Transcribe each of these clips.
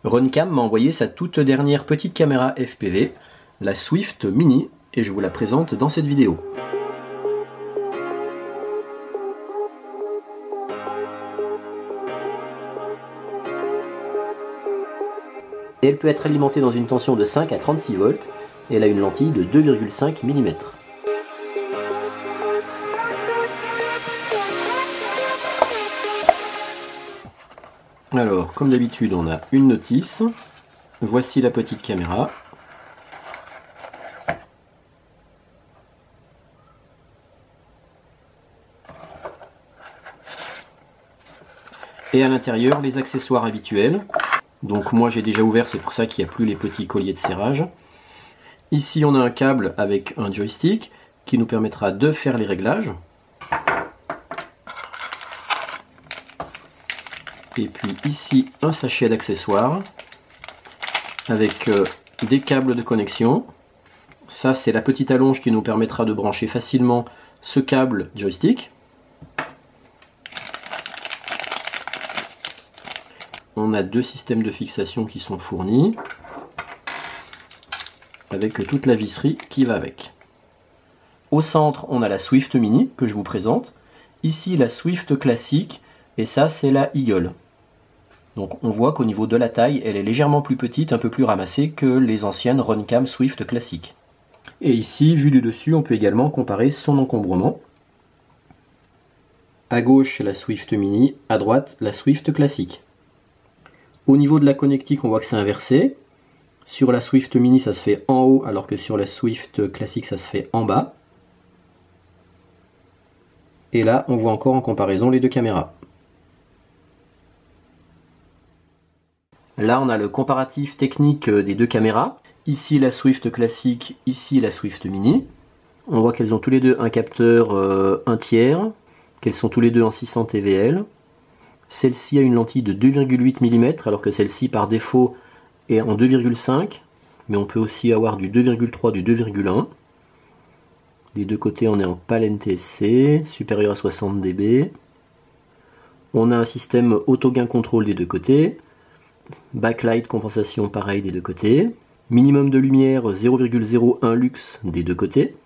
Runcam m'a envoyé sa toute dernière petite caméra FPV, la Swift Mini, et je vous la présente dans cette vidéo. Elle peut être alimentée dans une tension de 5 à 36 volts, et elle a une lentille de 2,5 mm. Alors, comme d'habitude, on a une notice. Voici la petite caméra. Et à l'intérieur, les accessoires habituels. Donc moi j'ai déjà ouvert, c'est pour ça qu'il n'y a plus les petits colliers de serrage. Ici on a un câble avec un joystick qui nous permettra de faire les réglages. Et puis ici un sachet d'accessoires avec des câbles de connexion. Ça c'est la petite allonge qui nous permettra de brancher facilement ce câble joystick. On a deux systèmes de fixation qui sont fournis avec toute la visserie qui va avec. Au centre on a la Swift Mini que je vous présente. Ici la Swift classique et ça c'est la Eagle. Donc on voit qu'au niveau de la taille, elle est légèrement plus petite, un peu plus ramassée que les anciennes Runcam Swift classiques. Et ici, vu du dessus, on peut également comparer son encombrement. À gauche, la Swift Mini, à droite, la Swift classique. Au niveau de la connectique, on voit que c'est inversé. Sur la Swift Mini, ça se fait en haut, alors que sur la Swift classique, ça se fait en bas. Et là, on voit encore en comparaison les deux caméras. Là, on a le comparatif technique des deux caméras. Ici, la Swift classique, ici, la Swift Mini. On voit qu'elles ont tous les deux un capteur 1/3, qu'elles sont tous les deux en 600 TVL. Celle-ci a une lentille de 2,8 mm, alors que celle-ci, par défaut, est en 2,5. Mais on peut aussi avoir du 2,3, du 2,1. Des deux côtés, on est en PAL NTSC, supérieur à 60 dB. On a un système auto-gain contrôle des deux côtés. Backlight compensation pareil des deux côtés. Minimum de lumière 0,01 lux des deux côtés.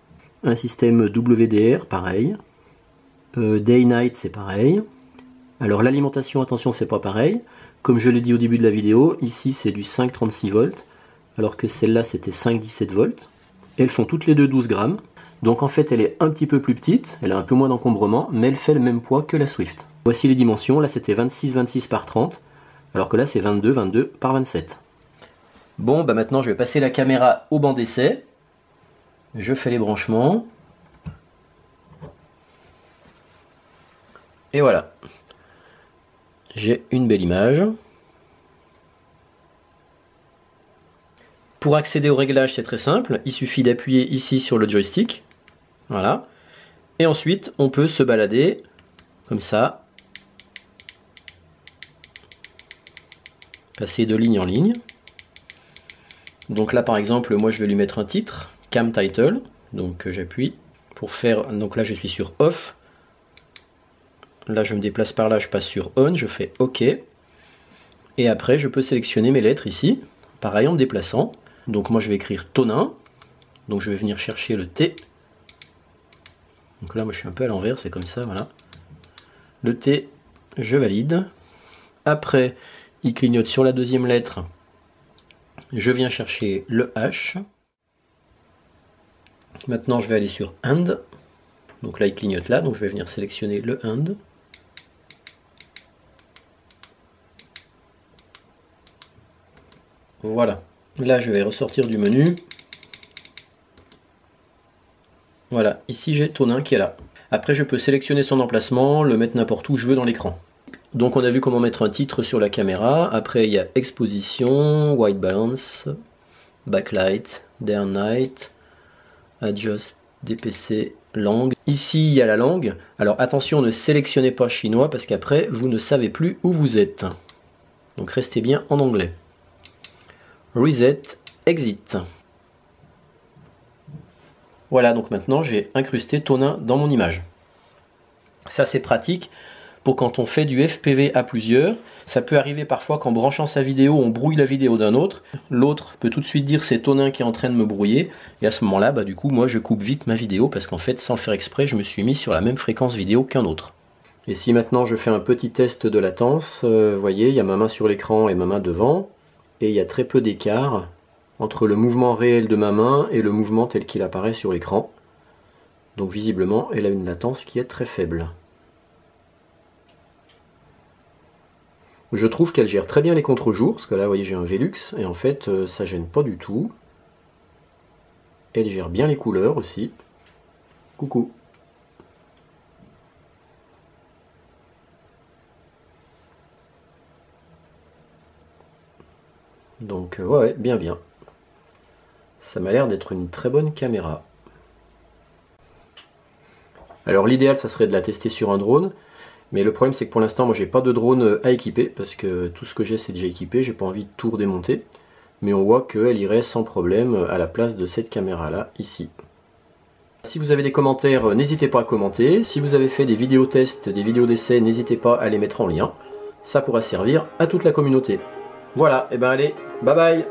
Un système WDR pareil. Day-night c'est pareil. Alors l'alimentation, attention, c'est pas pareil. Comme je l'ai dit au début de la vidéo, ici c'est du 5,36 volts, alors que celle-là c'était 5,17 volts. Elles font toutes les deux 12 grammes. Donc en fait elle est un petit peu plus petite, elle a un peu moins d'encombrement, mais elle fait le même poids que la Swift. Voici les dimensions, là c'était 26 par 30. Alors que là c'est 22 par 27. Bon, bah maintenant je vais passer la caméra au banc d'essai. Je fais les branchements. Et voilà. J'ai une belle image. Pour accéder au réglage, c'est très simple. Il suffit d'appuyer ici sur le joystick. Voilà. Et ensuite, on peut se balader comme ça. Passer de ligne en ligne. Donc là par exemple, moi je vais lui mettre un titre, Cam Title. Donc j'appuie pour faire. Donc là je suis sur Off. Là je me déplace par là, je passe sur On, je fais OK. Et après je peux sélectionner mes lettres ici, pareil en me déplaçant. Donc moi je vais écrire Tonin. Donc je vais venir chercher le T. Donc là moi je suis un peu à l'envers, c'est comme ça, voilà. Le T, je valide. Après, il clignote sur la deuxième lettre. Je viens chercher le H. Maintenant, je vais aller sur And. Donc là, il clignote là. Donc je vais venir sélectionner le And. Voilà. Là, je vais ressortir du menu. Voilà. Ici, j'ai Tonin qui est là. Après, je peux sélectionner son emplacement, le mettre n'importe où je veux dans l'écran. Donc on a vu comment mettre un titre sur la caméra. Après il y a exposition, white balance, backlight, day and night, adjust, DPC, langue. Ici il y a la langue. Alors attention, ne sélectionnez pas chinois parce qu'après vous ne savez plus où vous êtes. Donc restez bien en anglais. Reset, exit. Voilà, donc maintenant j'ai incrusté Tonin dans mon image. Ça c'est pratique pour quand on fait du FPV à plusieurs. Ça peut arriver parfois qu'en branchant sa vidéo, on brouille la vidéo d'un autre. L'autre peut tout de suite dire c'est Tonin qui est en train de me brouiller. Et à ce moment-là, bah, du coup, moi je coupe vite ma vidéo parce qu'en fait, sans le faire exprès, je me suis mis sur la même fréquence vidéo qu'un autre. Et si maintenant je fais un petit test de latence, vous voyez, il y a ma main sur l'écran et ma main devant. Et il y a très peu d'écart entre le mouvement réel de ma main et le mouvement tel qu'il apparaît sur l'écran. Donc visiblement, elle a une latence qui est très faible. Je trouve qu'elle gère très bien les contre-jours, parce que là, vous voyez, j'ai un Velux, et en fait, ça gêne pas du tout. Elle gère bien les couleurs aussi. Coucou. Donc, ouais, bien bien. Ça m'a l'air d'être une très bonne caméra. Alors l'idéal, ça serait de la tester sur un drone. Mais le problème c'est que pour l'instant moi j'ai pas de drone à équiper parce que tout ce que j'ai c'est déjà équipé, j'ai pas envie de tout redémonter. Mais on voit qu'elle irait sans problème à la place de cette caméra là, ici. Si vous avez des commentaires, n'hésitez pas à commenter. Si vous avez fait des vidéos tests, des vidéos d'essai, n'hésitez pas à les mettre en lien. Ça pourra servir à toute la communauté. Voilà, et ben allez, bye bye!